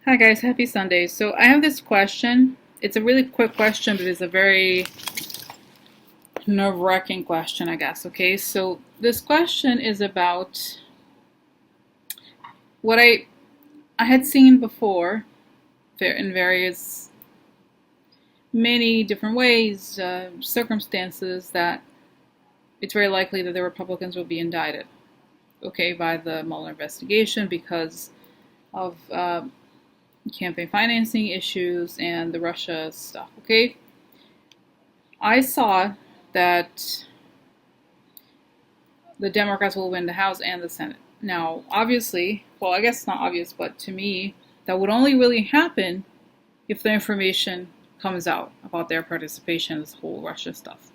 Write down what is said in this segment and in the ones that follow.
Hi guys, happy Sunday. So I have this question. It's a really quick question, but it's a very nerve-wracking question, I guess. Okay, so this question is about what I had seen before in various many different ways, circumstances that it's very likely that the Republicans will be indicted, okay, by the Mueller investigation because of campaign financing issues and the Russia stuff, okay? I saw that the Democrats will win the House and the Senate. Now, obviously, well, I guess it's not obvious, but to me, that would only really happen if the information comes out about their participation in this whole Russia stuff.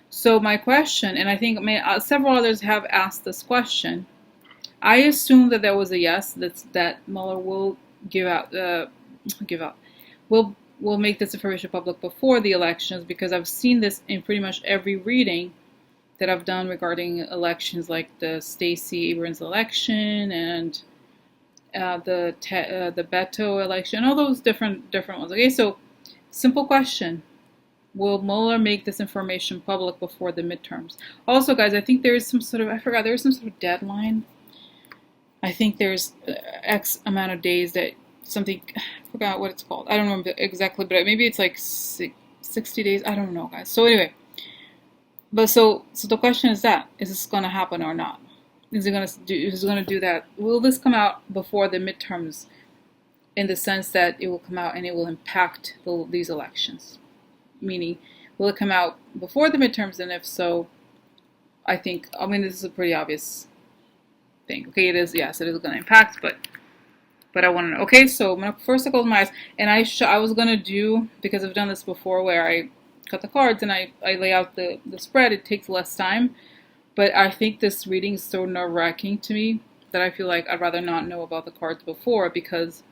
So my question, and I think several others have asked this question, I assume that there was a yes, that Mueller will will make this information public before the elections, because I've seen this in pretty much every reading that I've done regarding elections, like the Stacey Abrams election and the Beto election, all those different ones. Okay, so simple question: will Mueller make this information public before the midterms? Also, guys, I think there is some sort of there is some sort of deadline. I think there's X amount of days that something, I forgot what it's called. I don't remember exactly, but maybe it's like 60 days. I don't know, guys. So anyway, but so the question is this going to happen or not? Is it going to do that? Will this come out before the midterms, in the sense that it will come out and it will impact these elections? Meaning, will it come out before the midterms? And if so, I mean, this is a pretty obvious thing. Okay, it is, yes, it is going to impact, but I want to know. Okay, so I'm gonna first close my eyes, and I was gonna do, because I've done this before, where I cut the cards and I lay out the spread. It takes less time, but I think this reading is so nerve-wracking to me that I feel like I'd rather not know about the cards before, because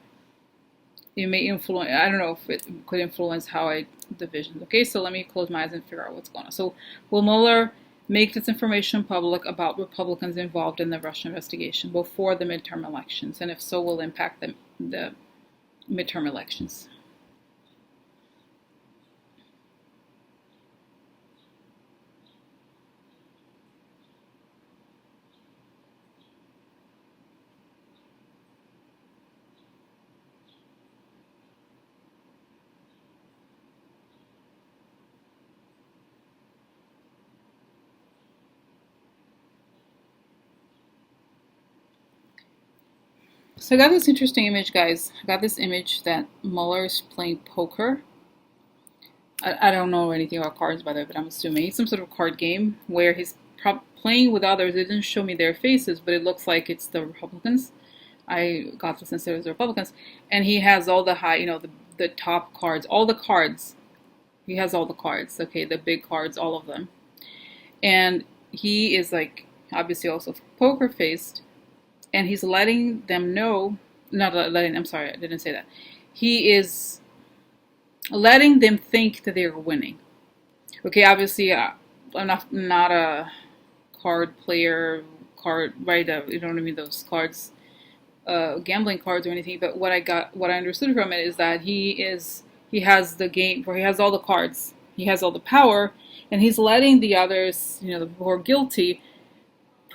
it may influence. I don't know if it could influence how I division. Okay, so let me close my eyes and figure out what's going on. So will Mueller make this information public about Republicans involved in the Russia investigation before the midterm elections? And if so, will impact the midterm elections? So I got this interesting image, guys. I got this image that Mueller is playing poker. I don't know anything about cards, by the way, but I'm assuming it's some sort of card game where he's playing with others. It didn't show me their faces, but it looks like it's the Republicans. I got the sense it was the Republicans. And he has all the the top cards, all the cards. He has all the cards, okay, the big cards, all of them. And he is, like, obviously also poker faced, and he's letting them know, not letting, I'm sorry, I didn't say that. He is letting them think that they're winning. Okay, obviously, I'm not a card player, right? You know what I mean? Those cards, gambling cards or anything. But what I understood from it is that he has the game where he has all the cards, he has all the power, and he's letting the others, who are guilty,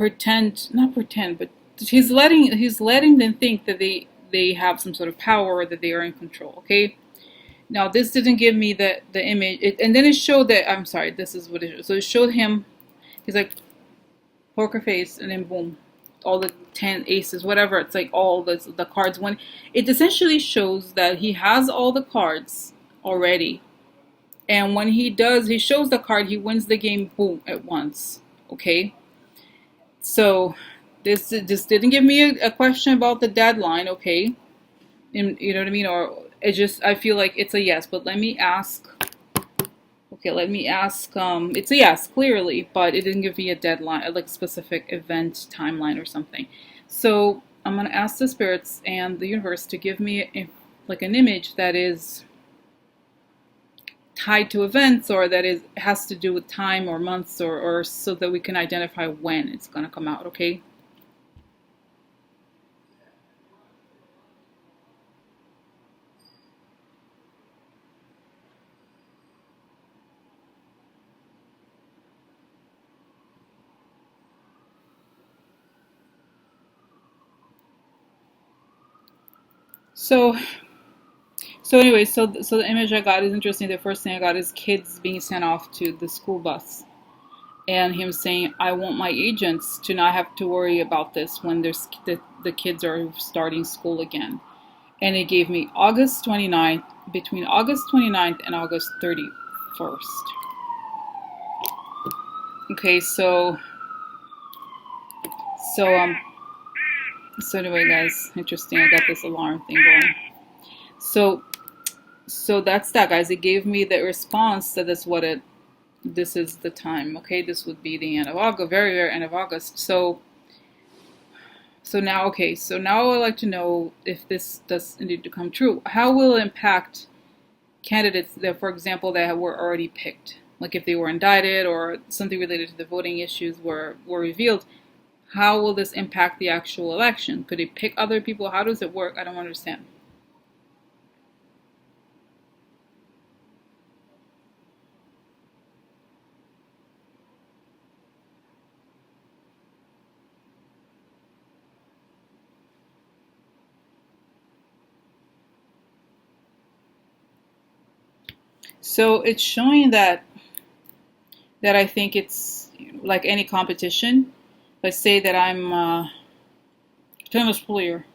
not pretend, but he's letting them think that they have some sort of power, or that they are in control. Okay. Now, this didn't give me the image, and then it showed that, I'm sorry, this is what it showed. So it showed him, he's like poker face, and then boom, all the 10 aces, whatever, it's like all the cards. When it essentially shows that he has all the cards already, and when he shows the card, he wins the game, boom, at once. Okay, so this didn't give me a question about the deadline. Okay, you know what I mean? Or I feel like it's a yes, but let me ask. Okay, let me ask. It's a yes, clearly, but it didn't give me a deadline, like a specific event timeline or something. So I'm gonna ask the spirits and the universe to give me like an image that is tied to events, or that has to do with time or months, or so that we can identify when it's gonna come out. Okay. So so anyway, so the image I got is interesting. The first thing I got is kids being sent off to the school bus, and him saying, "I want my agents to not have to worry about this when the kids are starting school again." And it gave me August 29th, between August 29th and August 31st. Okay, so um so anyway, guys, interesting. I got this alarm thing going. So so that's that, guys. It gave me the response that this is the time. Okay, this would be the end of August, very very end of August. So now, okay, so now I'd like to know if this does indeed become true. How will it impact candidates that, for example, that were already picked? Like if they were indicted or something related to the voting issues were revealed, how will this impact the actual election? Could they pick other people? How does it work? I don't understand. So it's showing that I think it's like any competition. Let's say that I'm a tennis player.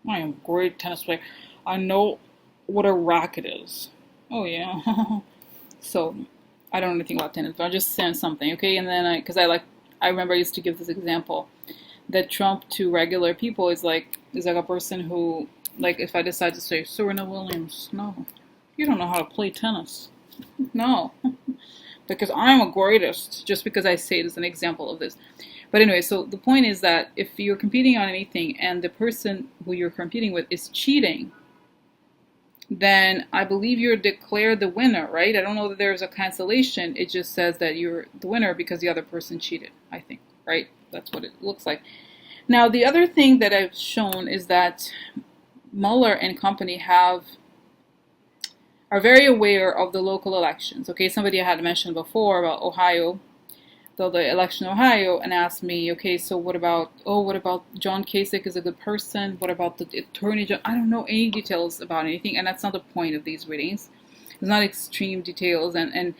I am a great tennis player. I know what a racket is. Oh yeah. So I don't know anything about tennis, but I'm just saying something, okay? And then because I remember I used to give this example that Trump to regular people is like a person who, like, if I decide to say Serena Williams, no, you don't know how to play tennis, no, because I'm a greatest, just because I say it as an example of this. But anyway, so the point is that if you're competing on anything and the person who you're competing with is cheating, then I believe you're declared the winner, right? I don't know that there's a cancellation. It just says that you're the winner because the other person cheated, I think, right? That's what it looks like. Now, the other thing that I've shown is that Mueller and company are very aware of the local elections. Okay, somebody had mentioned before about Ohio, the election in Ohio, and asked me, okay, so what about John Kasich is a good person? What about the attorney general? I don't know any details about anything, and that's not the point of these readings. It's not extreme details, and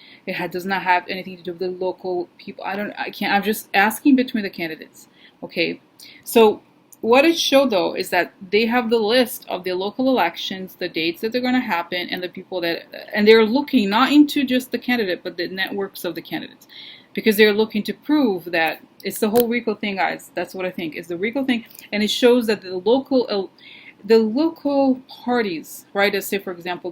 does not have anything to do with the local people. I'm just asking between the candidates. Okay, so what it showed though is that they have the list of the local elections, the dates that they're going to happen, and the people and they're looking not into just the candidate, but the networks of the candidates, because they're looking to prove that it's the whole RICO thing, guys. That's what I think is the RICO thing, and it shows that the local parties, right? Let's say, for example,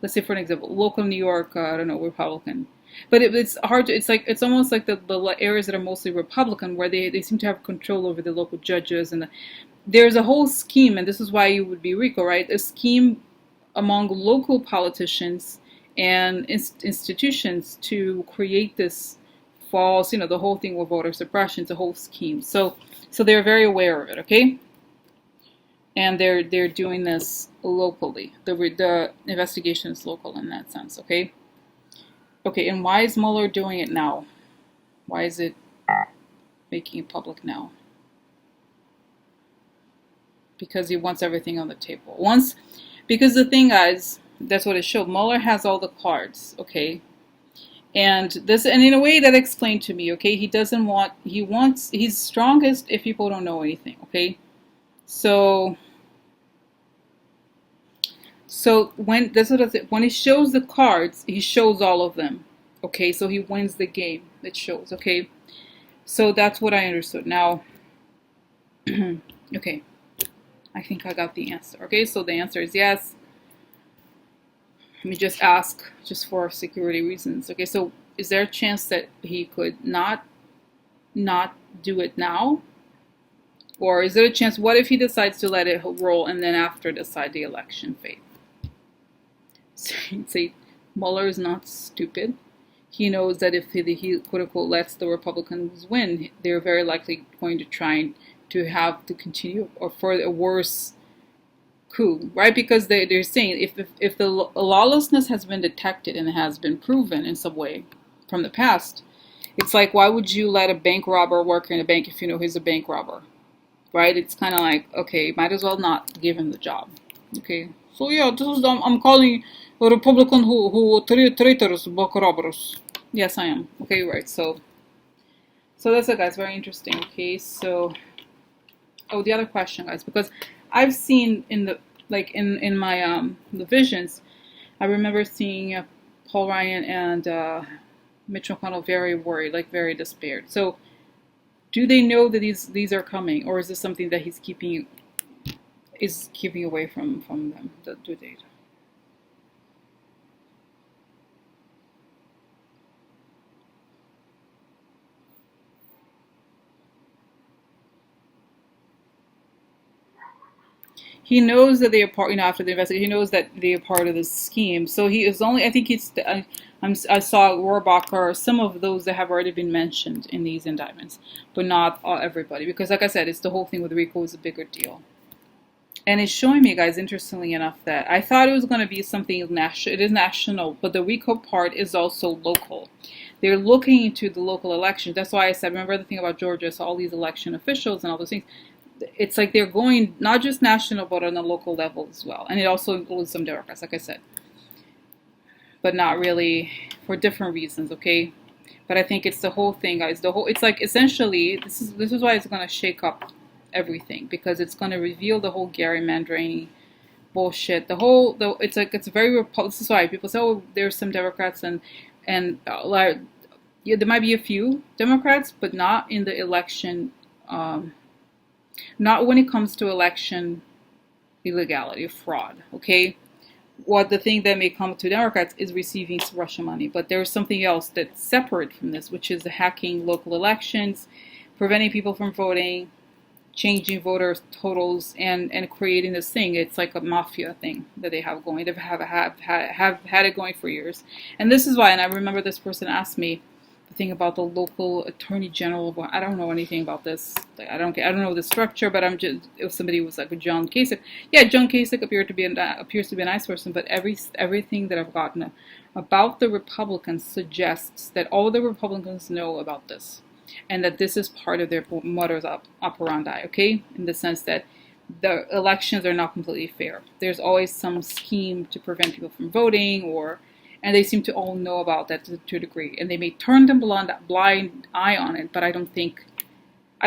let's say for an example, local New York, I don't know, Republican. But it's hard to, it's almost like the areas that are mostly Republican, where they seem to have control over the local judges, and there's a whole scheme, and this is why you would be RICO, right? A scheme among local politicians and institutions to create this false, the whole thing with voter suppression, it's a whole scheme. So they're very aware of it, okay? And they're doing this locally. The investigation is local in that sense, okay? Okay, and why is Mueller doing it now? Why is it making it public now? Because he wants everything on the table. Because the thing, guys, that's what it showed. Mueller has all the cards, okay? And in a way that explained to me, okay? He's strongest if people don't know anything, okay? So when he shows the cards, he shows all of them. Okay, so he wins the game. It shows. Okay, so that's what I understood. Now, okay, I think I got the answer. Okay, so the answer is yes. Let me just ask, just for security reasons. Okay, so is there a chance that he could not do it now? Or is there a chance, what if he decides to let it roll and then after decide the election fate? Say Mueller is not stupid. He knows that if he quote unquote lets the Republicans win, they're very likely going to try to have to continue or for a worse coup, right? Because they're saying if the lawlessness has been detected and has been proven in some way from the past, it's like, why would you let a bank robber work in a bank if you know he's a bank robber? right? It's kind of like, okay, might as well not give him the job. Okay, so yeah, this is I'm calling a Republican who traitors, book robbers. Yes, I am. Okay, right. So that's it, guys. Very interesting. Okay, so oh, the other question, guys, because I've seen in the like in my the visions, I remember seeing Paul Ryan and Mitch McConnell very worried, like very despaired. So do they know that these are coming, or is this something that he's keeping away from them, the due date? He knows that they are part. After the investigation, he knows that they are part of this scheme. So he is only. I think it's. I saw Rohrabacher, some of those that have already been mentioned in these indictments, but not everybody. Because, like I said, it's the whole thing with RICO is a bigger deal. And it's showing me, guys, interestingly enough, that I thought it was going to be something national. It is national, but the RICO part is also local. They're looking into the local elections. That's why I said, remember the thing about Georgia, so all these election officials and all those things. It's like they're going not just national, but on a local level as well. And it also includes some Democrats, like I said, but not really for different reasons, okay? But I think it's the whole thing, guys. It's like essentially this is why it's going to shake up everything, because it's going to reveal the whole gerrymandering bullshit. It's very This is why people say, oh, there's some Democrats like yeah, there might be a few Democrats, but not in the election. Not when it comes to election illegality, fraud. Okay, what the thing that may come to Democrats is receiving Russian money, but there's something else that's separate from this, which is the hacking local elections, preventing people from voting, changing voter totals, and creating this thing. It's like a mafia thing that they have going. They have had it going for years, and this is why. And I remember this person asked me the thing about the local attorney general. I don't know anything about this. Like, I don't know the structure, but I'm just, if somebody was like a John Kasich, yeah, John Kasich appears to be a nice person, but everything that I've gotten about the Republicans suggests that all the Republicans know about this, and that this is part of their modus operandi, okay? In the sense that the elections are not completely fair. There's always some scheme to prevent people from voting, and they seem to all know about that to a degree. And they may turn them blind eye on it, but I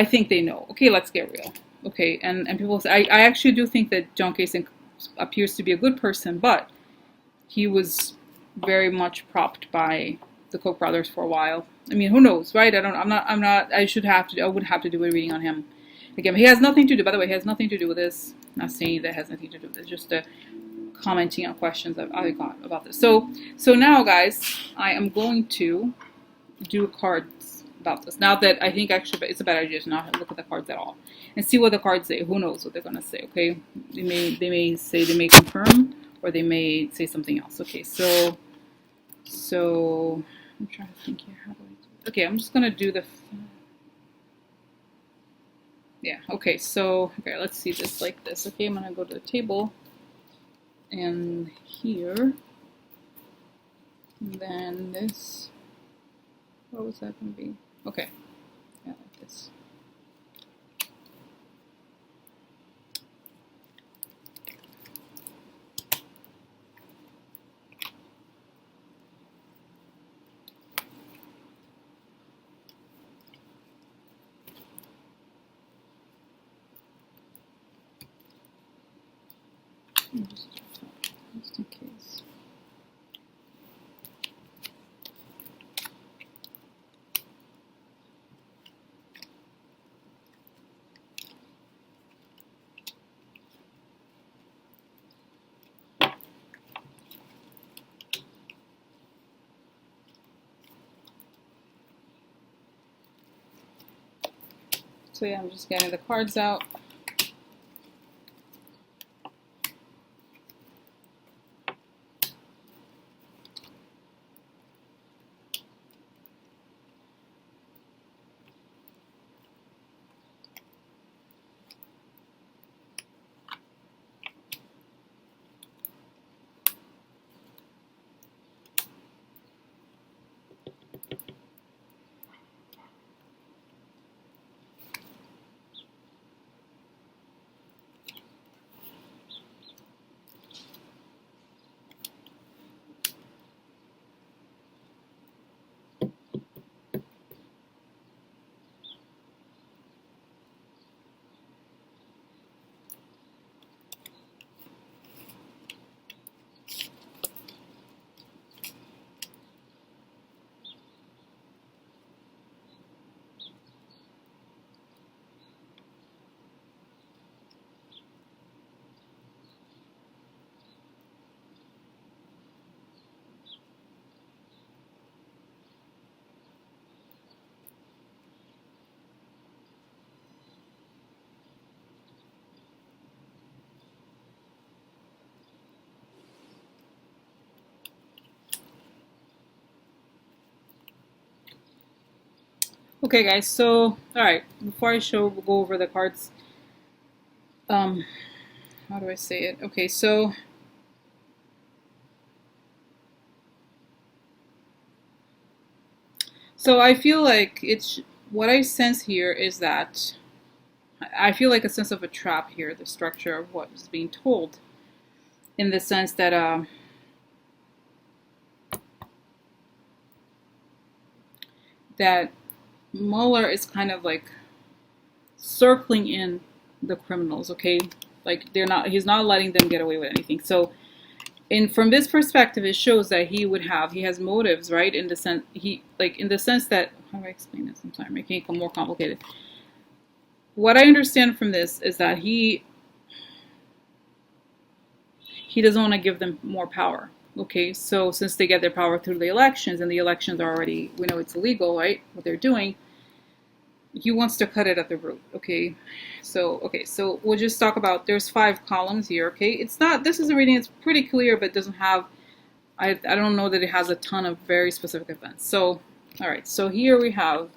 think they know. Okay, let's get real. Okay, and people say, I actually do think that John Kasich appears to be a good person, but he was very much propped by the Koch brothers for a while. I mean, who knows, right? I would have to do a reading on him. Again, he has nothing to do, by the way, he has nothing to do with this. I'm not saying that has nothing to do with this, just commenting on questions that I got about this. So now, guys, I am going to do cards about this. Now that I think actually it's a bad idea to not look at the cards at all and see what the cards say. Who knows what they're gonna say? Okay, they may say, they may confirm, or they may say something else. Okay, so I'm trying to think here. How do I do it? Okay, I'm just gonna do the. Yeah. Okay. So let's see this like this. Okay, I'm gonna go to the table, and here, and then this. What was that gonna be? Okay. Yeah, like this. Just in case. So yeah, I'm just getting the cards out. Okay, guys. So, all right. Before I go over the cards. How do I say it? Okay, so I feel like it's what I sense here is that I feel like a sense of a trap here, the structure of what is being told, in the sense that that Mueller is kind of like circling in the criminals, okay? Like he's not letting them get away with anything. So, from this perspective, it shows that he has motives, right? In the sense that, how do I explain this? I'm sorry, making it more complicated. What I understand from this is that he doesn't want to give them more power. Okay, so since they get their power through the elections, and the elections are already, we know it's illegal, right? What they're doing, he wants to cut it at the root. Okay, so we'll just talk about, there's 5 columns here. Okay, it's not, this is a reading, it's pretty clear, but it doesn't have, I don't know that it has a ton of very specific events. So, all right, so here we have,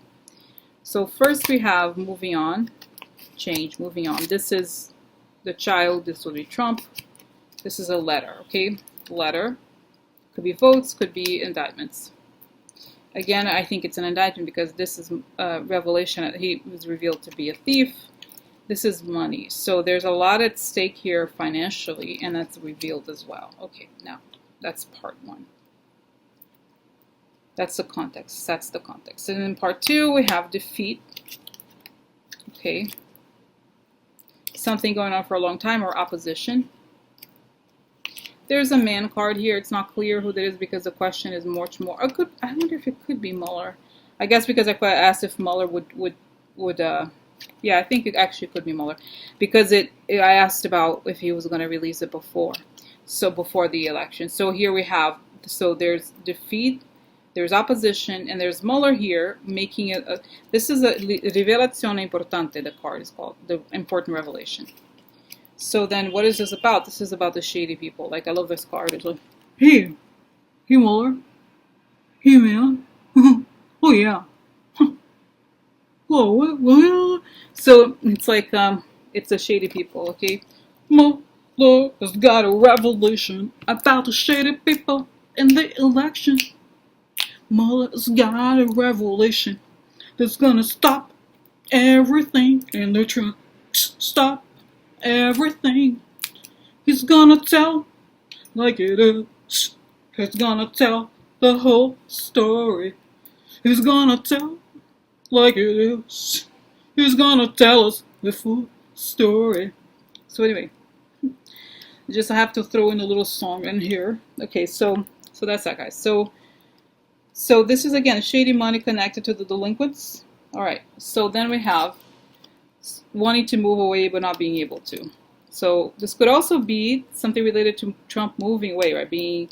so first we have moving on, change, moving on. This is the child, this will be Trump. This is a letter, okay? Letter. Could be votes, could be indictments. Again, I think it's an indictment because this is a revelation that he was revealed to be a thief. This is money. So there's a lot at stake here financially, and that's revealed as well. Okay, now that's part 1. That's the context. That's the context. And in part 2, we have defeat. Okay. Something going on for a long time, or opposition. There's a man card here. It's not clear who that is because the question is much more. I wonder if it could be Mueller. I guess because I asked if Mueller would yeah, I think it actually could be Mueller because I asked about if he was going to release it before the election. So here we have, so there's defeat, there's opposition, and there's Mueller here making it. This is a rivelazione importante. The card is called the important revelation. So then, what is this about? This is about the shady people. Like, I love this card. It's like, hey Mueller, hey man, oh yeah, whoa, what? So it's like, it's the shady people, okay? Mueller has got a revelation about the shady people in the election. Mueller has got a revelation that's gonna stop everything in the truck. Stop everything. He's gonna tell like it is. He's gonna tell the whole story. He's gonna tell like it is. He's gonna tell us the full story. So anyway, just I have to throw in a little song in here. Okay, so that's that, guys. So this is again shady money connected to the delinquents. All right. So then we have wanting to move away but not being able to. So this could also be something related to Trump moving away, right? Being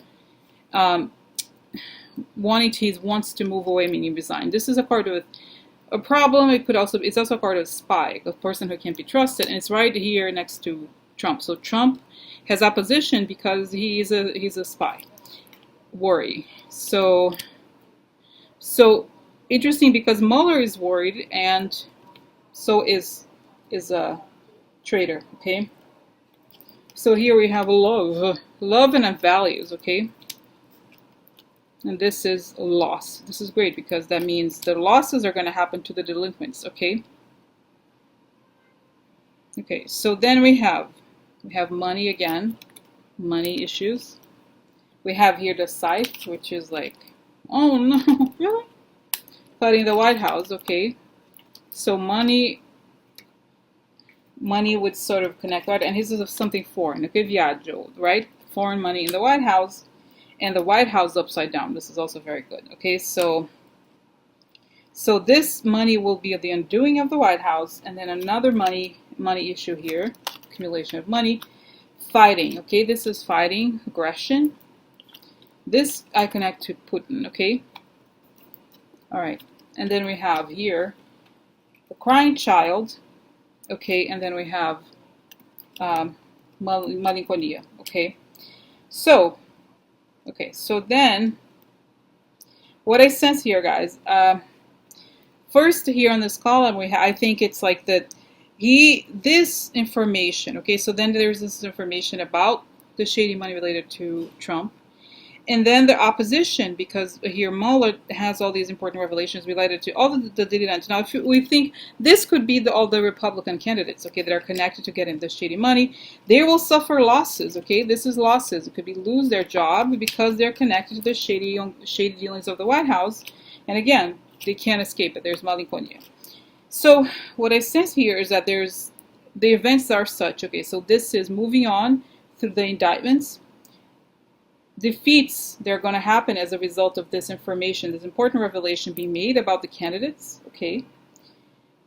he wants to move away, meaning resign. This is a card with a problem. It's also a card of spy, a person who can't be trusted, and it's right here next to Trump. So Trump has opposition because he's a spy. Worry. So interesting because Mueller is worried, and so is a traitor. Okay. So here we have love and values. Okay. And this is loss. This is great because that means the losses are going to happen to the delinquents. Okay. Okay. So then we have money again, money issues. We have here the scythe, which is like, oh no, really? Flooding the White House. Okay. So money would sort of connect, right? And this is something foreign. Okay, viaggio, right? Foreign money in the White House. And the White House upside down. This is also very good. Okay, so this money will be the undoing of the White House, and then another money issue here, accumulation of money, fighting. Okay, this is fighting, aggression. This I connect to Putin. Okay, all right, and then we have here the crying child. Okay, and then we have malinconia. Okay, so. Okay, so then, what I sense here, guys, first here on this column, I think it's like that this information, okay, so then there's this information about the shady money related to Trump. And then the opposition, because here Mueller has all these important revelations related to all the dividends. Now, if we think this could be all the Republican candidates, okay, that are connected to getting the shady money, they will suffer losses, okay? This is losses. It could be lose their job because they're connected to the shady dealings of the White House. And again, they can't escape it. There's malinconia. So what I sense here is that the events are such, okay, so this is moving on through the indictments. Defeats that are going to happen as a result of this information, this important revelation being made about the candidates, okay,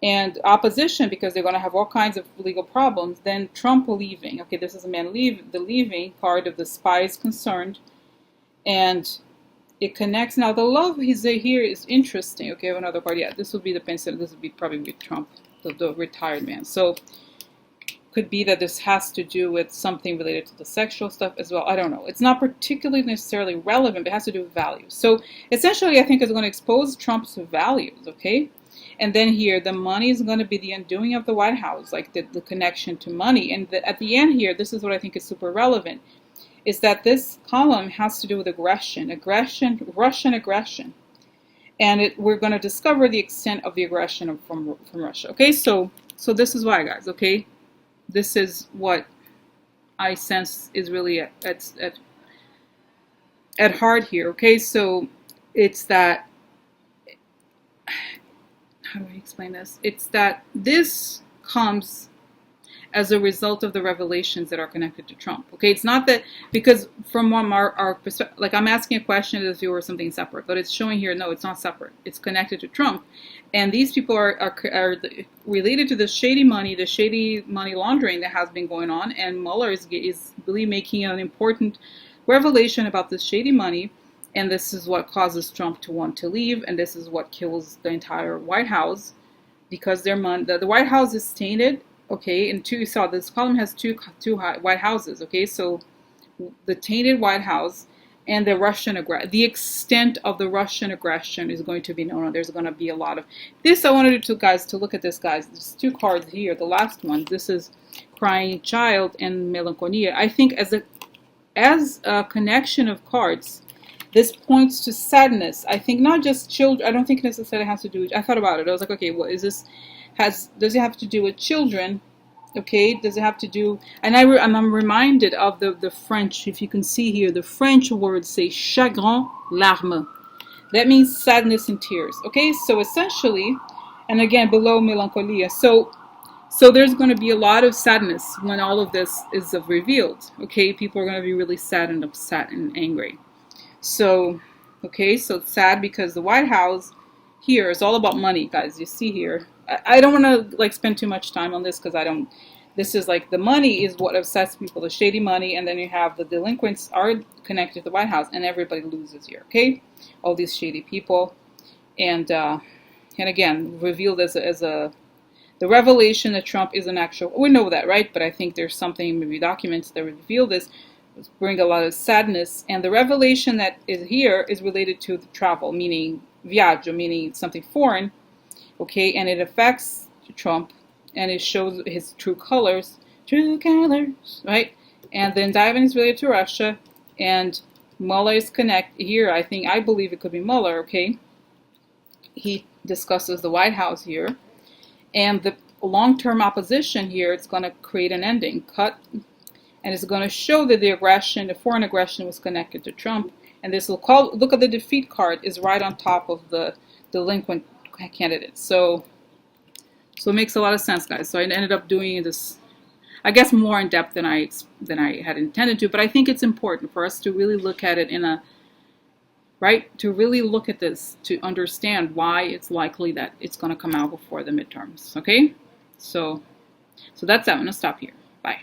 and opposition because they're going to have all kinds of legal problems. Then Trump leaving, okay, this is a man the leaving part of the spies concerned, and it connects. Now the love here is interesting. Okay, I have another part. Yeah, this would be the pencil. This would be probably with Trump, the retired man. So could be that this has to do with something related to the sexual stuff as well. I don't know. It's not particularly necessarily relevant, but it has to do with values. So essentially, I think it's going to expose Trump's values, okay? And then here, the money is going to be the undoing of the White House, like the connection to money. And at the end here, this is what I think is super relevant, is that this column has to do with aggression, Russian aggression. And we're going to discover the extent of the aggression from Russia, okay? So this is why, guys, okay? This is what I sense is really at heart here, okay? So it's that, how do I explain this? It's that this comes as a result of the revelations that are connected to Trump, okay? It's not that, because from our perspective, like I'm asking a question as if it were something separate, but it's showing here, no, it's not separate. It's connected to Trump. And these people are related to the shady money laundering that has been going on, and Mueller is really making an important revelation about this shady money, and this is what causes Trump to want to leave, and this is what kills the entire White House, because their money, the White House is tainted, okay, and you saw this column has two White Houses, okay, so the tainted White House and the extent of the Russian aggression is going to be known. There's going to be a lot of this. I wanted you guys to look at this, guys. There's two cards here. The last one, this is Crying Child and Melancholia. I think as a connection of cards, this points to sadness. I think not just children. I don't think necessarily has to do with, I thought about it. I was like, okay, what is this? Does it have to do with children? Okay, does it have to do, and I'm reminded of the French, if you can see here, the French word say chagrin, larmes. That means sadness and tears. Okay, so essentially, and again, below melancholia. So there's going to be a lot of sadness when all of this is revealed. Okay, people are going to be really sad and upset and angry. So, okay, so it's sad because the White House here is all about money, guys. You see here. I don't want to like spend too much time on this because this is like the money is what upsets people, the shady money, and then you have the delinquents are connected to the White House, and everybody loses here, okay? All these shady people, and again, revealed as the revelation that Trump is an actual, we know that, right? But I think there's something, maybe documents that reveal this, bring a lot of sadness, and the revelation that is here is related to the travel, meaning viaggio, meaning something foreign, okay, and it affects Trump, and it shows his true colors, right? And then indictment is related to Russia, and Mueller is connected here. I believe it could be Mueller, okay? He discusses the White House here, and the long-term opposition here, it's going to create an ending, cut, and it's going to show that the foreign aggression was connected to Trump, and this will look at the defeat card is right on top of the delinquent candidates. So it makes a lot of sense, guys. So I ended up doing this, I guess, more in depth than I had intended to, but I think it's important for us to really look at it to really look at this, to understand why it's likely that it's going to come out before the midterms, okay? So that's that. I'm going to stop here. Bye.